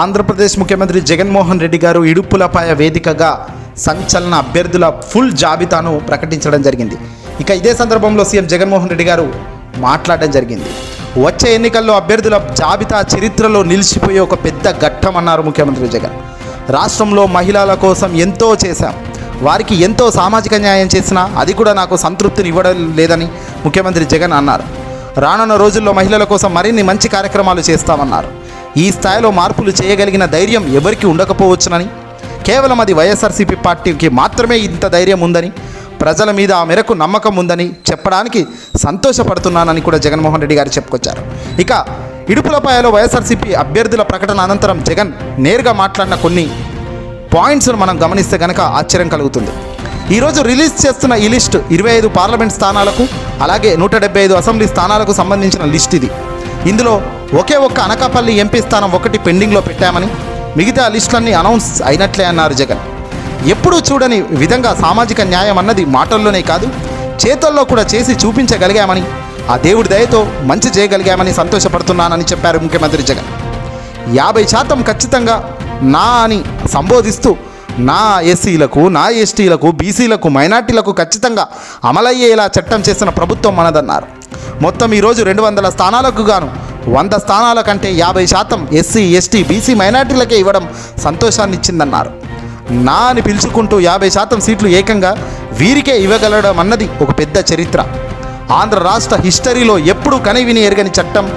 ఆంధ్రప్రదేశ్ ముఖ్యమంత్రి జగన్మోహన్ రెడ్డి గారు ఇడుపులపాయ వేదికగా సంచలన అభ్యర్థుల ఫుల్ జాబితాను ప్రకటించడం జరిగింది. ఇక ఇదే సందర్భంలో సీఎం జగన్మోహన్ రెడ్డి గారు మాట్లాడడం జరిగింది. వచ్చే ఎన్నికల్లో అభ్యర్థుల జాబితా చరిత్రలో నిలిచిపోయే ఒక పెద్ద ఘట్టం అన్నారు ముఖ్యమంత్రి జగన్. రాష్ట్రంలో మహిళల కోసం ఎంతో చేశాం, వారికి ఎంతో సామాజిక న్యాయం చేసినా అది కూడా నాకు సంతృప్తిని ఇవ్వడం లేదని ముఖ్యమంత్రి జగన్ అన్నారు. రానున్న రోజుల్లో మహిళల కోసం మరిన్ని మంచి కార్యక్రమాలు చేస్తామన్నారు. ఈ స్థాయిలో మార్పులు చేయగలిగిన ధైర్యం ఎవరికి ఉండకపోవచ్చునని, కేవలం అది వైఎస్ఆర్సీపీ పార్టీకి మాత్రమే ఇంత ధైర్యం ఉందని, ప్రజల మీద ఆ మేరకు నమ్మకం ఉందని చెప్పడానికి సంతోషపడుతున్నానని కూడా జగన్మోహన్ రెడ్డి గారు చెప్పుకొచ్చారు. ఇక ఇడుపులపాయలో వైఎస్ఆర్సీపీ అభ్యర్థుల ప్రకటన అనంతరం జగన్ నేరుగా మాట్లాడిన కొన్ని పాయింట్స్ను మనం గమనిస్తే కనుక ఆశ్చర్యం కలుగుతుంది. ఈరోజు రిలీజ్ చేస్తున్న ఈ లిస్ట్ 25 పార్లమెంట్ స్థానాలకు అలాగే 175 అసెంబ్లీ స్థానాలకు సంబంధించిన లిస్ట్ ఇది. ఇందులో ఒకే ఒక్క అనకాపల్లి ఎంపీ స్థానం ఒకటి పెండింగ్లో పెట్టామని, మిగతా లిస్టులన్నీ అనౌన్స్ అయినట్లే అన్నారు జగన్. ఎప్పుడూ చూడని విధంగా సామాజిక న్యాయం అన్నది మాటల్లోనే కాదు చేతల్లో కూడా చేసి చూపించగలిగామని, ఆ దేవుడి దయతో మంచి చేయగలిగామని సంతోషపడుతున్నానని చెప్పారు ముఖ్యమంత్రి జగన్. 50% ఖచ్చితంగా నా అని సంబోధిస్తూ నా ఎస్సీలకు, నా ఎస్టీలకు, బీసీలకు, మైనార్టీలకు ఖచ్చితంగా అమలయ్యేలా చట్టం చేసిన ప్రభుత్వం మనదన్నారు. మొత్తం ఈరోజు 200 స్థానాలకు గాను 100 స్థానాల కంటే 50% ఎస్సీ, ఎస్టీ, బీసీ, మైనార్టీలకే ఇవ్వడం సంతోషాన్ని ఇచ్చిందన్నారు. నా అని పిలుచుకుంటూ 50% సీట్లు ఏకంగా వీరికే ఇవ్వగలడం అన్నది ఒక పెద్ద చరిత్ర. ఆంధ్ర రాష్ట్ర హిస్టరీలో ఎప్పుడూ కనివిని ఎరగని చట్టం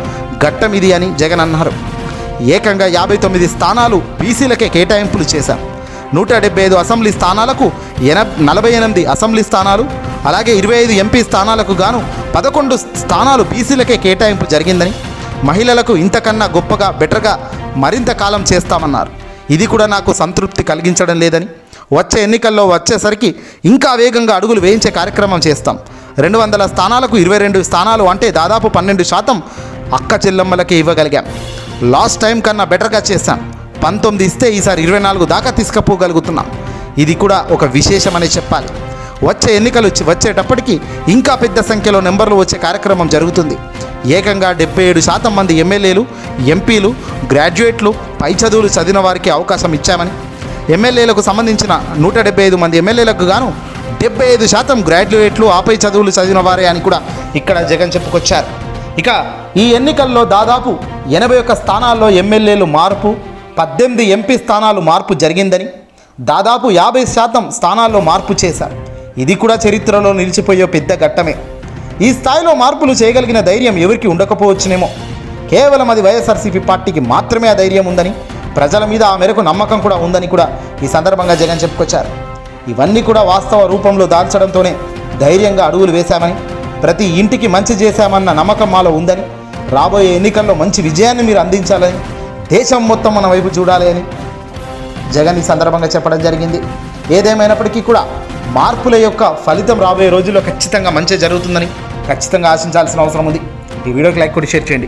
ఘట్టం ఇది అని జగన్ అన్నారు. ఏకంగా 59 స్థానాలు బీసీలకే కేటాయింపులు చేశాం. 175 అసెంబ్లీ స్థానాలకు 48 అసెంబ్లీ స్థానాలు అలాగే 25 ఎంపీ స్థానాలకు గాను 11 స్థానాలు బీసీలకే కేటాయింపు జరిగిందని, మహిళలకు ఇంతకన్నా గొప్పగా బెటర్గా మరింత కాలం చేస్తామన్నారు. ఇది కూడా నాకు సంతృప్తి కలిగించడం లేదని, వచ్చే ఎన్నికల్లో వచ్చేసరికి ఇంకా వేగంగా అడుగులు వేయించే కార్యక్రమం చేస్తాం. 200 స్థానాలకు 22 స్థానాలు అంటే దాదాపు 12% అక్క చెల్లెమ్మలకే ఇవ్వగలిగాం. లాస్ట్ టైం కన్నా బెటర్గా చేశాం. 19 ఇస్తే ఈసారి 24 దాకా తీసుకుపోగలుగుతున్నాం. ఇది కూడా ఒక విశేషమని చెప్పాలి. వచ్చే ఎన్నికలు వచ్చేటప్పటికి ఇంకా పెద్ద సంఖ్యలో నెంబర్లు వచ్చే కార్యక్రమం జరుగుతుంది. ఏకంగా 77% మంది ఎమ్మెల్యేలు, ఎంపీలు, గ్రాడ్యుయేట్లు, పై చదువులు చదివిన వారికి అవకాశం ఇచ్చామని, ఎమ్మెల్యేలకు సంబంధించిన 175 మంది ఎమ్మెల్యేలకు గాను 75% గ్రాడ్యుయేట్లు, ఆపై చదువులు చదివిన వారే అని కూడా ఇక్కడ జగన్ చెప్పుకొచ్చారు. ఇక ఈ ఎన్నికల్లో దాదాపు 81 స్థానాల్లో ఎమ్మెల్యేలు మార్పు, 18 ఎంపీ స్థానాలు మార్పు జరిగిందని, దాదాపు 50% స్థానాల్లో మార్పు చేశారు. ఇది కూడా చరిత్రలో నిలిచిపోయే పెద్ద ఘట్టమే. ఈ స్థాయిలో మార్పులు చేయగలిగిన ధైర్యం ఎవరికి ఉండకపోవచ్చునేమో, కేవలం అది వైఎస్ఆర్సీపీ పార్టీకి మాత్రమే ఆ ధైర్యం ఉందని, ప్రజల మీద ఆ మేరకు నమ్మకం కూడా ఉందని కూడా ఈ సందర్భంగా జగన్ చెప్పుకొచ్చారు. ఇవన్నీ కూడా వాస్తవ రూపంలో దాల్చడంతోనే ధైర్యంగా అడుగులు వేశామని, ప్రతి ఇంటికి మంచి చేశామన్న నమ్మకం మాలో ఉందని, రాబోయే ఎన్నికల్లో మంచి విజయాన్ని మీరు అందించాలని, దేశం మొత్తం మన వైపు చూడాలి అని జగన్ ఈ సందర్భంగా చెప్పడం జరిగింది. ఏదేమైనప్పటికీ కూడా మార్పుల యొక్క ఫలితం రాబోయే రోజుల్లో ఖచ్చితంగా మంచి జరుగుతుందని ఖచ్చితంగా ఆశించాల్సిన అవసరం ఉంది. ఈ వీడియోకి లైక్ కొట్టి షేర్ చేయండి.